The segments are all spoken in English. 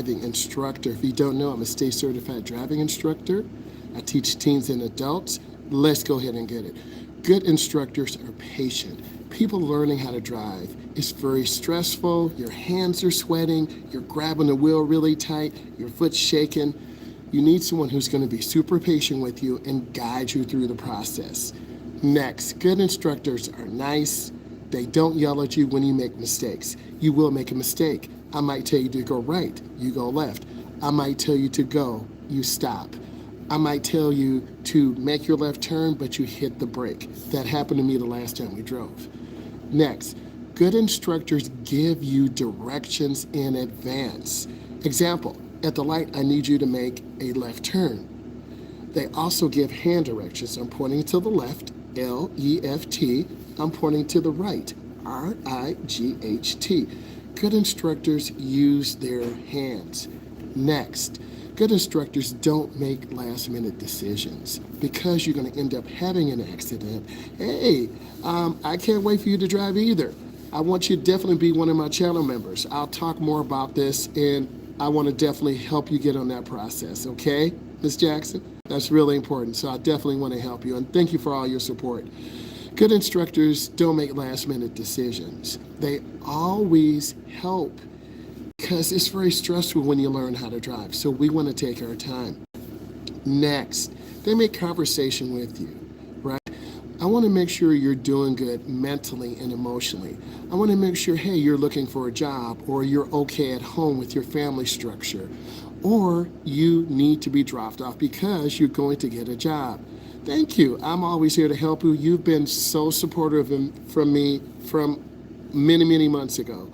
driving instructor. If you don't know, I'm a state certified driving instructor. I teach teens and adults. Let's go ahead and get it. Good instructors are patient. People learning how to drive is very stressful. Your hands are sweating. You're grabbing the wheel really tight. Your foot's shaking. You need someone who's going to be super patient with you and guide you through the process. Next, good instructors are nice. They don't yell at you when you make mistakes. You will make a mistake. I might tell you to go right, you go left. I might tell you to go, you stop. I might tell you to make your left turn, but you hit the brake. That happened to me the last time we drove. Next, good instructors give you directions in advance. Example, at the light, I need you to make a left turn. They also give hand directions. I'm pointing to the left, L-E-F-T. I'm pointing to the right, R-I-G-H-T. Good instructors use their hands. Next, good instructors don't make last-minute decisions because you're going to end up having an accident. Hey, I can't wait for you to drive either. I want you to definitely be one of my channel members. I'll talk more about this, and I want to definitely help you get on that process, okay, Ms. Jackson? That's really important, so I definitely want to help you, and thank you for all your support. Good instructors don't make last-minute decisions. They always help because it's very stressful when you learn how to drive, so we want to take our time. Next, they make conversation with you, right? I want to make sure you're doing good mentally and emotionally. I want to make sure, hey, you're looking for a job, or you're okay at home with your family structure, or you need to be dropped off because you're going to get a job. Thank you. I'm always here to help you. You've been so supportive from me from many, many months ago.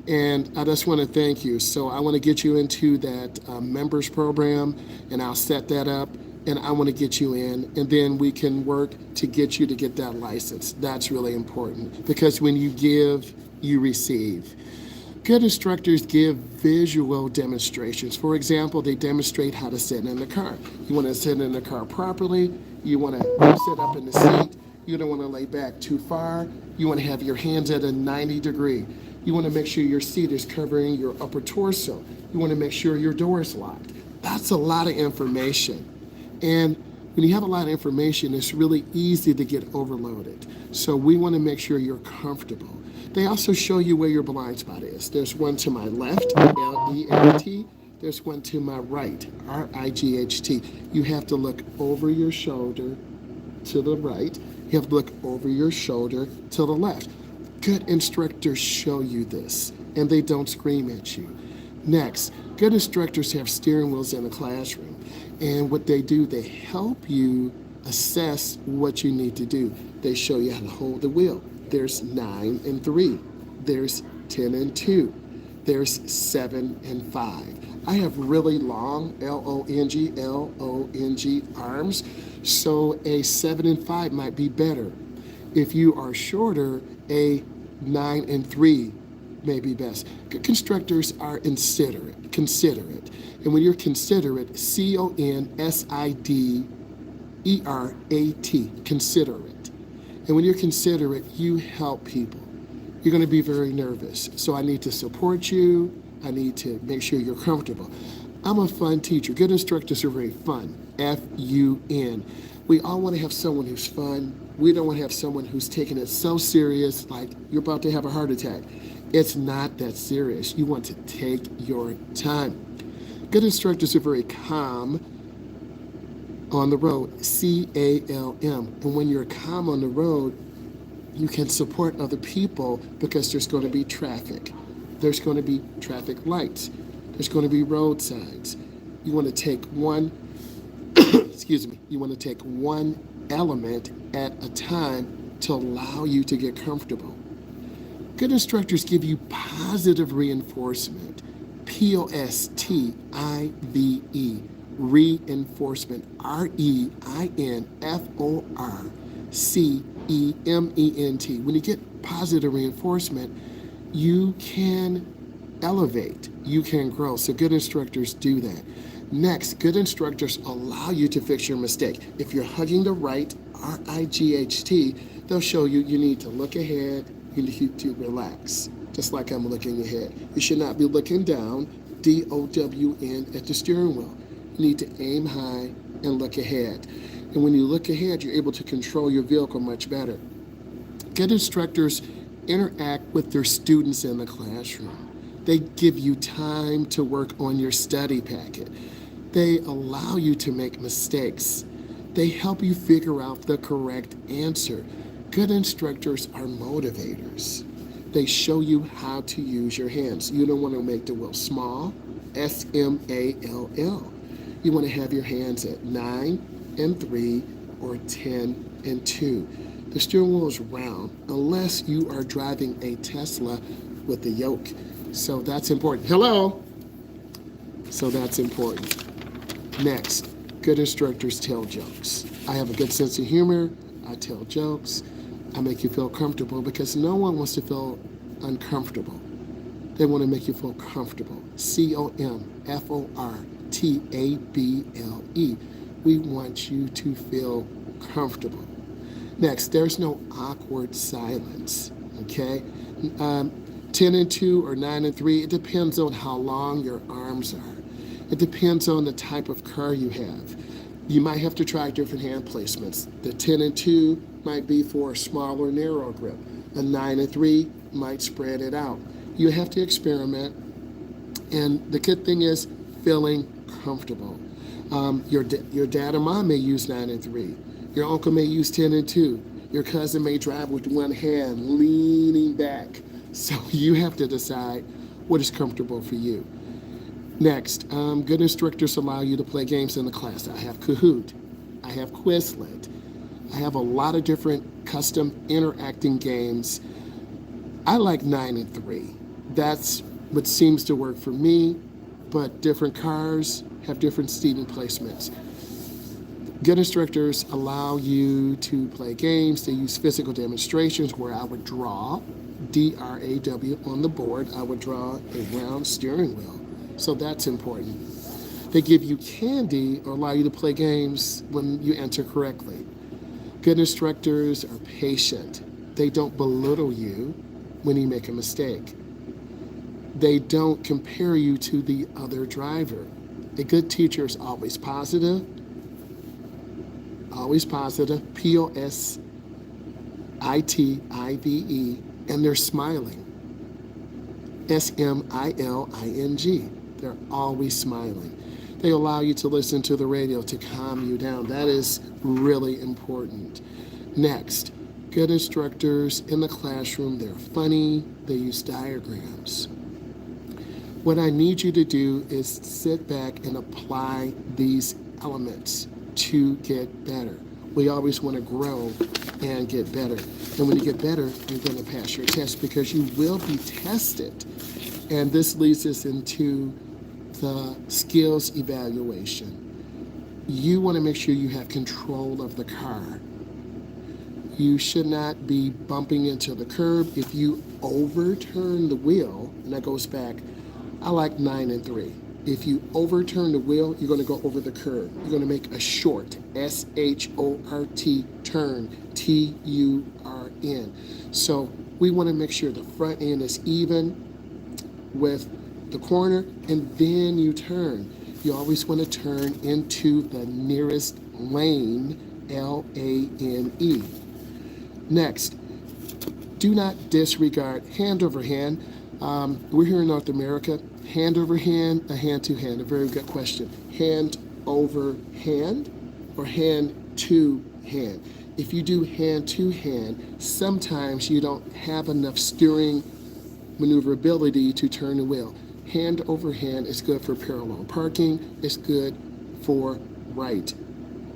And I just want to thank you. So I want to get you into that members program, and I'll set that up. And I want to get you in, and then we can work to get you to get that license. That's really important because when you give, you receive. Good instructors give visual demonstrations. For example, they demonstrate how to sit in the car. You want to sit in the car properly. You want to sit up in the seat. You don't want to lay back too far. You want to have your hands at a 90 degree. You want to make sure your seat is covering your upper torso. You want to make sure your door is locked. That's a lot of information. And when you have a lot of information, it's really easy to get overloaded. So we want to make sure you're comfortable. They also show you where your blind spot is. There's one to my left, L-E-F-T. There's one to my right, R-I-G-H-T. You have to look over your shoulder to the right. You have to look over your shoulder to the left. Good instructors show you this, and they don't scream at you. Next, good instructors have steering wheels in the classroom. And what they do, they help you assess what you need to do. They show you how to hold the wheel. There's 9 and 3. There's 10 and 2. There's 7 and 5. I have really long, L-O-N-G, arms, so a 7 and 5 might be better. If you are shorter, a 9 and 3 may be best. Good instructors are considerate. And when you're considerate, C-O-N-S-I-D-E-R-A-T, considerate. And when you're considerate, you help people. You're going to be very nervous. So I need to support you. I need to make sure you're comfortable. I'm a fun teacher. Good instructors are very fun, F-U-N. We all want to have someone who's fun. We don't want to have someone who's taking it so serious, like you're about to have a heart attack. It's not that serious. You want to take your time. Good instructors are very calm on the road, C-A-L-M. And when you're calm on the road, you can support other people because there's going to be traffic. There's going to be traffic lights. There's going to be road signs. You want to take one, excuse me, you want to take one element at a time to allow you to get comfortable. Good instructors give you positive reinforcement, P-O-S-T-I-V-E, reinforcement, R-E-I-N-F-O-R-C-E-M-E-N-T. When you get positive reinforcement, you can elevate, you can grow. So good instructors do that. Next, good instructors allow you to fix your mistake. If you're hugging the right, R-I-G-H-T, they'll show you you need to look ahead, you need to relax, just like I'm looking ahead. You should not be looking down. D-O-W-N at the steering wheel. You need to aim high and look ahead. And when you look ahead, you're able to control your vehicle much better. Good instructors interact with their students in the classroom. They give you time to work on your study packet. They allow you to make mistakes. They help you figure out the correct answer. Good instructors are motivators. They show you how to use your hands. You don't want to make the wheel small, S-M-A-L-L. You want to have your hands at 9 and 3 or 10 and 2. The steering wheel is round unless you are driving a Tesla with a yoke. So that's important. Hello? So that's important. Next, good instructors tell jokes. I have a good sense of humor. I tell jokes. I make you feel comfortable because no one wants to feel uncomfortable. They want to make you feel comfortable. C-O-M-F-O-R-T-A-B-L-E. We want you to feel comfortable. Next, there's no awkward silence, okay? 10 and 2 or 9 and 3, it depends on how long your arms are. It depends on the type of car you have. You might have to try different hand placements. The 10 and 2 might be for a smaller, narrow grip. A 9 and 3 might spread it out. You have to experiment, and the good thing is feeling comfortable. Your dad and mom may use 9 and 3. Your uncle may use 10 and 2. Your cousin may drive with one hand, leaning back. So you have to decide what is comfortable for you. Next, good instructors allow you to play games in the class. I have Kahoot. I have Quizlet. I have a lot of different custom interacting games. I like 9 and 3. That's what seems to work for me, but different cars have different seating placements. Good instructors allow you to play games. They use physical demonstrations where I would draw, D-R-A-W, on the board. I would draw a round steering wheel. So that's important. They give you candy or allow you to play games when you answer correctly. Good instructors are patient. They don't belittle you when you make a mistake. They don't compare you to the other driver. A good teacher is always positive, P-O-S-I-T-I-V-E, and they're smiling, S-M-I-L-I-N-G. They're always smiling. They allow you to listen to the radio to calm you down. That is really important. Next, good instructors in the classroom, they're funny, they use diagrams. What I need you to do is sit back and apply these elements to get better. We always want to grow and get better. And when you get better, you're going to pass your test because you will be tested. And this leads us into the skills evaluation. You want to make sure you have control of the car. You should not be bumping into the curb. If you overturn the wheel, and that goes back, I like 9 and 3. If you overturn the wheel, you're going to go over the curb. You're going to make a short, S-H-O-R-T, turn, T-U-R-N. So we want to make sure the front end is even with the corner, and then you turn. You always want to turn into the nearest lane, L-A-N-E. Next, do not disregard hand over hand. We're here in North America. Hand over hand, a hand to hand. A very good question. Hand over hand or hand to hand. If you do hand to hand, sometimes you don't have enough steering maneuverability to turn the wheel. Hand over hand is good for parallel parking. It's good for right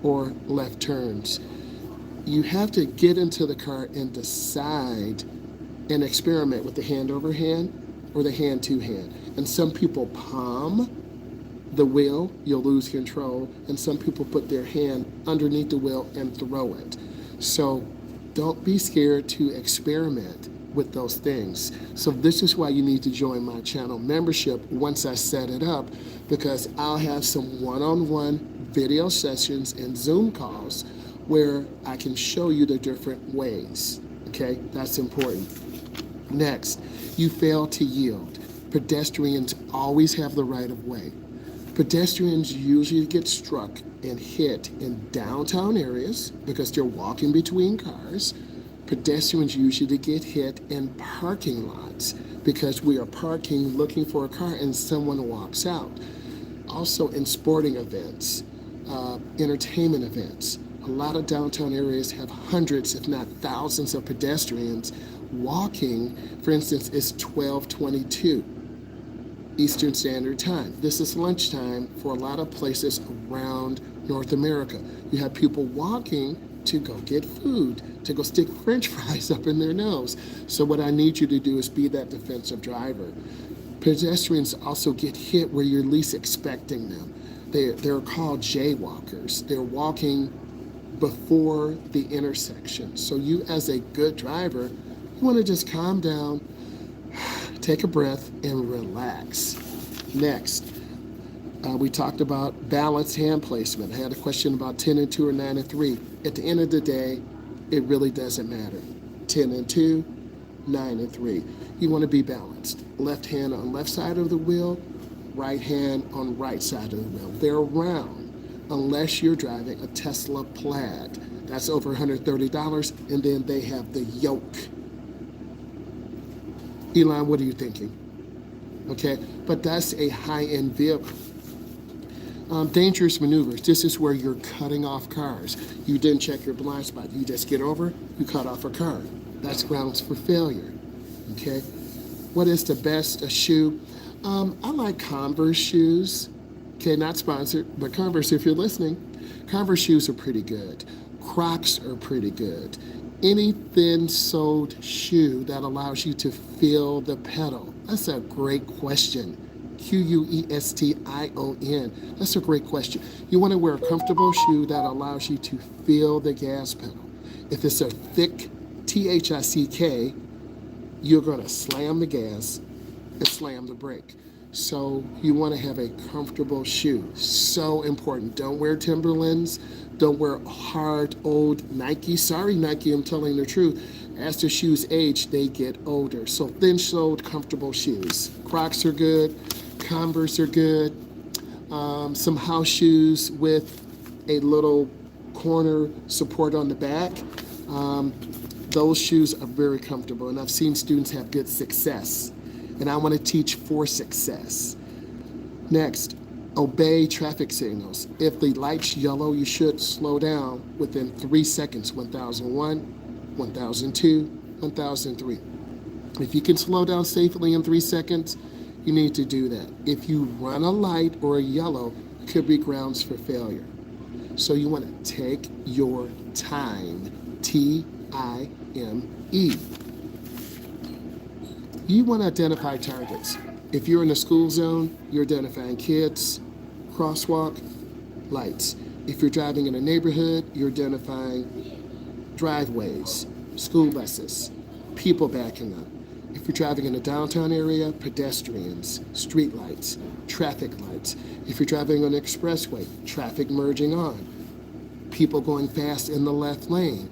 or left turns. You have to get into the car and decide and experiment with the hand over hand or the hand to hand. And some people palm the wheel, you'll lose control, and some people put their hand underneath the wheel and throw it. So don't be scared to experiment with those things. So this is why you need to join my channel membership once I set it up, because I'll have some one-on-one video sessions and Zoom calls where I can show you the different ways. Okay, that's important. Next, you fail to yield. Pedestrians always have the right of way. Pedestrians usually get struck and hit in downtown areas because they're walking between cars. Pedestrians usually get hit in parking lots because we are parking looking for a car and someone walks out. Also in sporting events, entertainment events. A lot of downtown areas have hundreds, if not thousands, of pedestrians walking. For instance, it's 12:22 Eastern Standard Time. This is lunchtime for a lot of places around North America. You have people walking to go get food, to go stick French fries up in their nose. So what I need you to do is be that defensive driver. Pedestrians also get hit where you're least expecting them. They're called jaywalkers. They're walking before the intersection. So you, as a good driver, you want to just calm down, take a breath, and relax. Next, we talked about balanced hand placement. I had a question about 10 and 2 or 9 and 3. At the end of the day, it really doesn't matter. 10 and 2, 9 and 3. You want to be balanced. Left hand on left side of the wheel, right hand on right side of the wheel. They're round unless you're driving a Tesla Plaid. That's over $130, and then they have the yoke. Elon, what are you thinking? Okay, but that's a high-end vehicle. Dangerous maneuvers. This is where you're cutting off cars. You didn't check your blind spot. You just get over, you cut off a car. That's grounds for failure. Okay, what is the best shoe? I like Converse shoes. Okay, not sponsored, but Converse, if you're listening, Converse shoes are pretty good. Crocs are pretty good. Any thin-soled shoe that allows you to feel the pedal. That's a great question. Question. That's a great question. You want to wear a comfortable shoe that allows you to feel the gas pedal. If it's a thick THICK, you're going to slam the gas and slam the brake. So you want to have a comfortable shoe. So important. Don't wear Timberlands. Don't wear hard old Nike. Sorry, Nike, I'm telling the truth. As the shoes age, they get older. So thin-soled, comfortable shoes. Crocs are good. Converse are good. Some house shoes with a little corner support on the back. Those shoes are very comfortable, and I've seen students have good success. And I want to teach for success. Next, obey traffic signals. If the light's yellow, you should slow down within 3 seconds. 1001, 1002, 1003. If you can slow down safely in 3 seconds, you need to do that. If you run a light or a yellow, it could be grounds for failure. So you want to take your time. T-I-M-E. You want to identify targets. If you're in a school zone, you're identifying kids, crosswalk, lights. If you're driving in a neighborhood, you're identifying driveways, school buses, people backing up. If you're driving in a downtown area, pedestrians, street lights, traffic lights. If you're driving on an expressway, traffic merging on, people going fast in the left lane.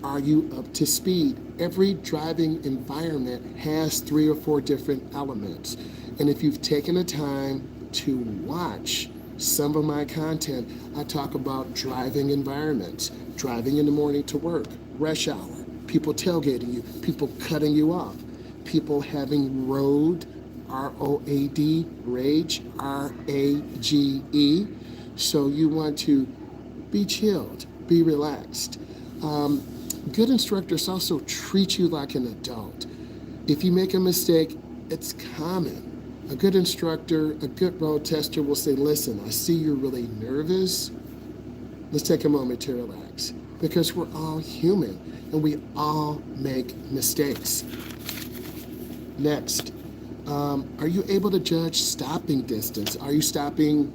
Are you up to speed? Every driving environment has 3 or 4 different elements. And if you've taken the time to watch some of my content, I talk about driving environments, driving in the morning to work, rush hour, people tailgating you, people cutting you off, people having road, R-O-A-D, rage, R-A-G-E. So you want to be chilled, be relaxed. Good instructors also treat you like an adult. If you make a mistake, it's common. A good instructor, a good road tester will say, listen, I see you're really nervous. Let's take a moment to relax. Because we're all human and we all make mistakes. Next, are you able to judge stopping distance? Are you stopping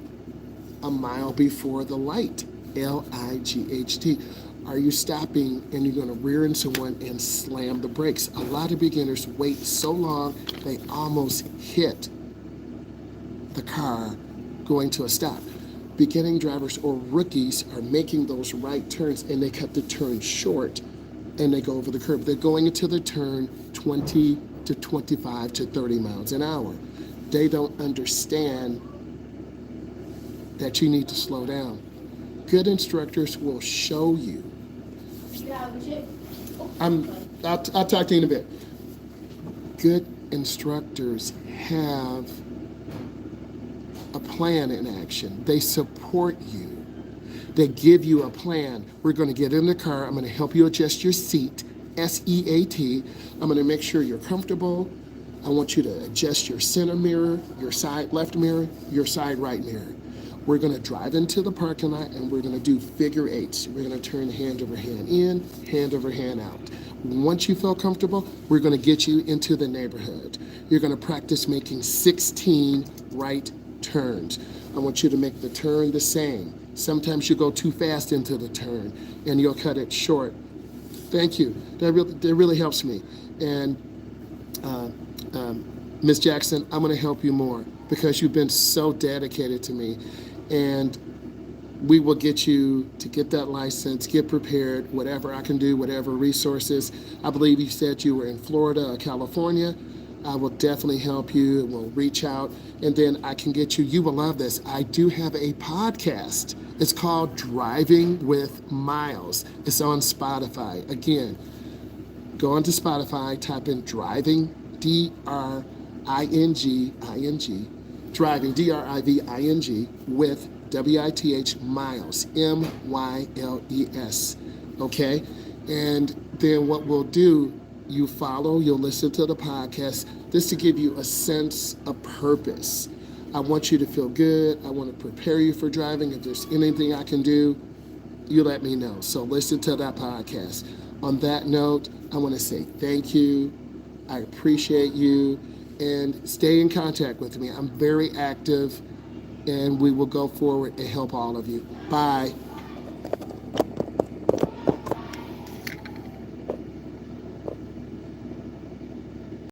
a mile before the light? L-I-G-H-T. Are you stopping and you're going to rear into someone and slam the brakes? A lot of beginners wait so long they almost hit the car going to a stop. Beginning drivers or rookies are making those right turns and they cut the turn short and they go over the curb. They're going into the turn 20 to 25 to 30 miles an hour. They don't understand that you need to slow down. Good instructors will show you. I'll talk to you in a bit. Good instructors have a plan in action. They support you. They give you a plan. We're going to get in the car. I'm going to help you adjust your seat, SEAT. I'm going to make sure you're comfortable. I want you to adjust your center mirror, your side left mirror, your side right mirror. We're going to drive into the parking lot and we're going to do figure eights. We're going to turn hand over hand in, hand over hand out. Once you feel comfortable, we're going to get you into the neighborhood. You're going to practice making 16 right turns. I want you to make the turn the same. Sometimes you go too fast into the turn and you'll cut it short. Thank you. That really helps me. And Ms. Jackson, I'm going to help you more because you've been so dedicated to me. And we will get you to get that license, get prepared, whatever I can do, whatever resources. I believe you said you were in Florida or California. I will definitely help you. We'll reach out and then I can get you. You will love this. I do have a podcast. It's called Driving with Myles. It's on Spotify. Again, go onto Spotify, type in Driving, D-R-I-N-G, Driving, D-R-I-V-I-N-G, with W-I-T-H, Myles, M-Y-L-E-S, okay? And then what we'll do, you follow, you'll listen to the podcast, this to give you a sense of purpose. I want you to feel good. I want to prepare you for driving. If there's anything I can do, you let me know. So listen to that podcast. On that note, I want to say thank you. I appreciate you. And stay in contact with me. I'm very active, and we will go forward and help all of you. Bye.